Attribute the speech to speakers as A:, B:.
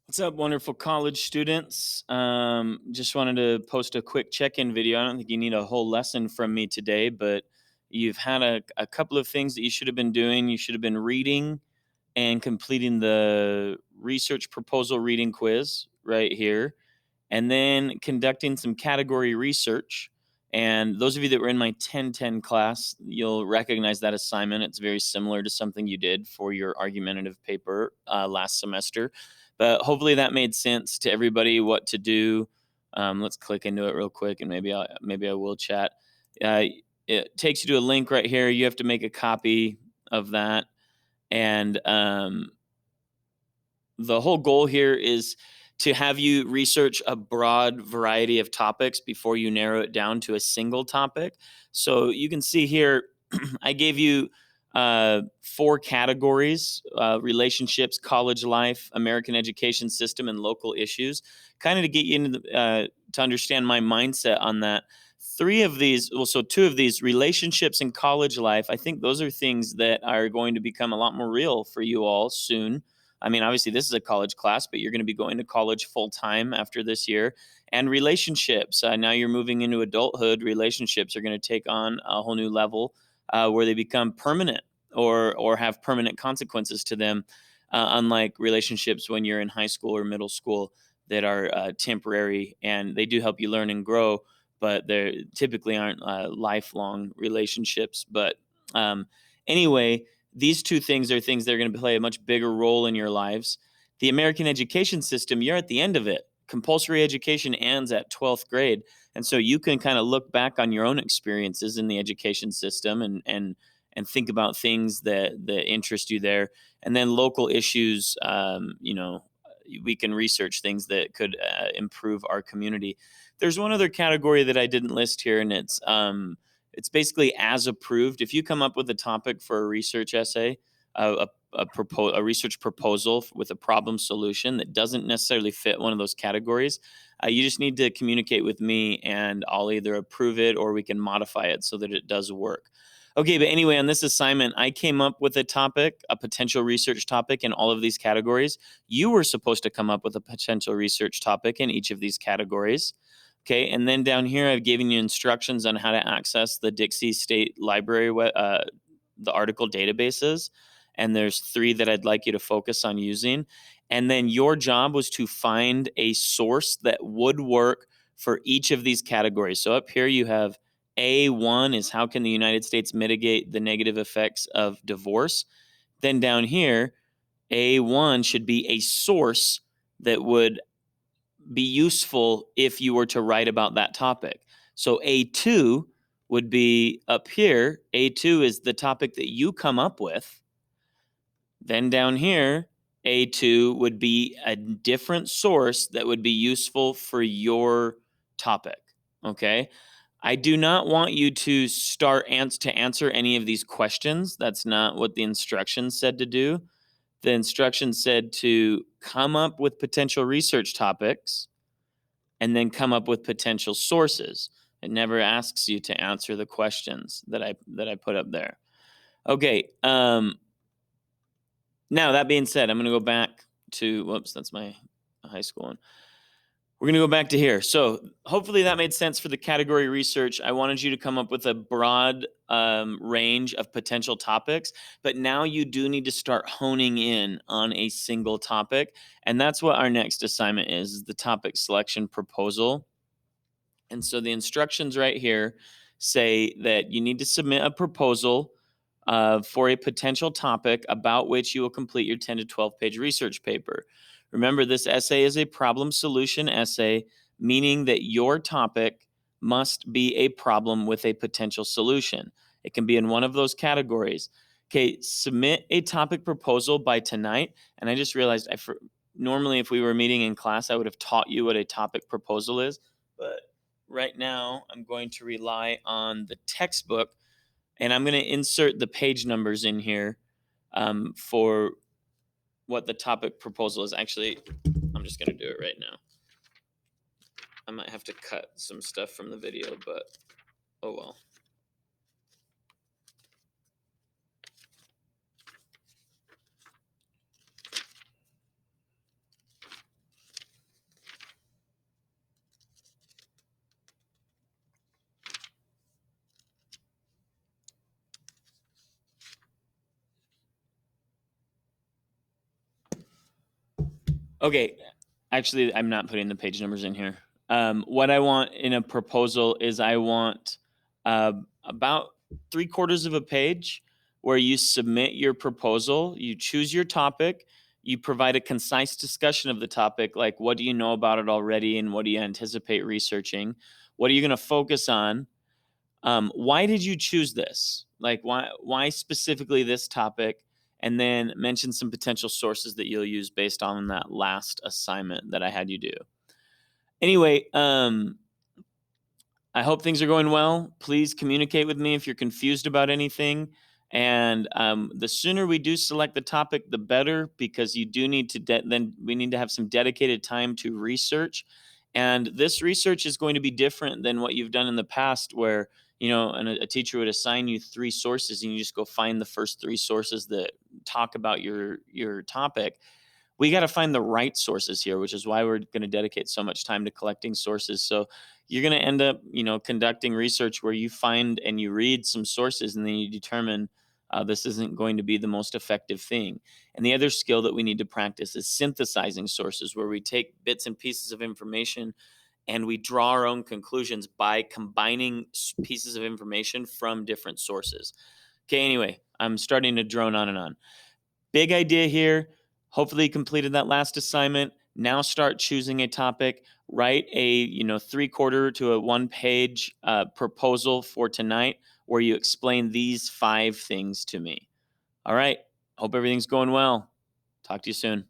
A: What's up, wonderful college students? Just wanted to post a quick check-in video. I don't think you need a whole lesson from me today, but you've had a couple of things that you should have been doing. You should have been reading and completing the research proposal reading quiz right here, and then conducting some category research. And those of you that were in my 1010 class, you'll recognize that assignment. It's very similar to something you did for your argumentative paper last semester. But hopefully that made sense to everybody what to do. Let's click into it real quick, and maybe I will chat. Uh, it takes you to a link right here. You have to make a copy of that, and the whole goal here is to have you research a broad variety of topics before you narrow it down to a single topic. So you can see here, I gave you four categories: relationships, college life, American education system, and local issues, kind of to get you into to understand my mindset on that. Three of these, well, so two of these, relationships and college life, I think those are things that are going to become a lot more real for you all soon. I mean, obviously, this is a college class, but you're going to be going to college full time after this year. And relationships, now you're moving into adulthood. Relationships are going to take on a whole new level where they become permanent or have permanent consequences to them, unlike relationships when you're in high school or middle school that are temporary, and they do help you learn and grow, but they typically aren't lifelong relationships. But um, anyway, these two things are things that are going to play a much bigger role in your lives. The American education system, you're at the end of it. Compulsory education ends at 12th grade. And so you can kind of look back on your own experiences in the education system and think about things that interest you there. And then local issues, we can research things that could improve our community. There's one other category that I didn't list here, and it's basically as approved. If you come up with a topic for a research essay, a research proposal with a problem solution that doesn't necessarily fit one of those categories, you just need to communicate with me, and I'll either approve it or we can modify it so that it does work. Okay, but anyway, on this assignment, I came up with a topic, a potential research topic in all of these categories. You were supposed to come up with a potential research topic in each of these categories. Okay, and then down here, I've given you instructions on how to access the Dixie State Library, the article databases. And there's three that I'd like you to focus on using. And then your job was to find a source that would work for each of these categories. So up here, you have A1 is how can the United States mitigate the negative effects of divorce? Then down here, A1 should be a source that would be useful if you were to write about that topic. So A2 would be up here. A2 is the topic that you come up with. Then down here, A2 would be a different source that would be useful for your topic. Okay. I do not want you to to answer any of these questions. That's not what the instructions said to do. The instructions said to come up with potential research topics and then come up with potential sources. It never asks you to answer the questions that I put up there. Okay. Now that being said, I'm going to go back to whoops, that's my high school one. We're going to go back to here. So hopefully that made sense for the category research. I wanted you to come up with a broad range of potential topics, but now you do need to start honing in on a single topic. And that's what our next assignment is the topic selection proposal. And so the instructions right here say that you need to submit a proposal for a potential topic about which you will complete your 10 to 12 page research paper. Remember, this essay is a problem solution essay, meaning that your topic must be a problem with a potential solution. It can be in one of those categories. Okay, submit a topic proposal by tonight. And I just realized normally if we were meeting in class, I would have taught you what a topic proposal is. But right now, I'm going to rely on the textbook, and I'm going to insert the page numbers in here for what the topic proposal is. Actually, I'm just going to do it right now. I might have to cut some stuff from the video, but oh well. Okay, actually, I'm not putting the page numbers in here. What I want in a proposal is I want about 3/4 of a page where you submit your proposal, you choose your topic, you provide a concise discussion of the topic, like what do you know about it already and what do you anticipate researching? What are you going to focus on? Why did you choose this? Like, why specifically this topic? And then mention some potential sources that you'll use based on that last assignment that I had you do. Anyway, I hope things are going well. Please communicate with me if you're confused about anything. And the sooner we do select the topic, the better, because you do need to then we need to have some dedicated time to research. And this research is going to be different than what you've done in the past, where a teacher would assign you 3 sources, and you just go find the first 3 sources that talk about your topic. We got to find the right sources here, which is why we're going to dedicate so much time to collecting sources. So you're going to end up, conducting research where you find and you read some sources, and then you determine this isn't going to be the most effective thing. And the other skill that we need to practice is synthesizing sources, where we take bits and pieces of information and we draw our own conclusions by combining pieces of information from different sources. Okay, anyway, I'm starting to drone on and on. Big idea here. Hopefully you completed that last assignment. Now start choosing a topic. Write a 3/4 to a 1 page proposal for tonight where you explain these 5 things to me. All right. Hope everything's going well. Talk to you soon.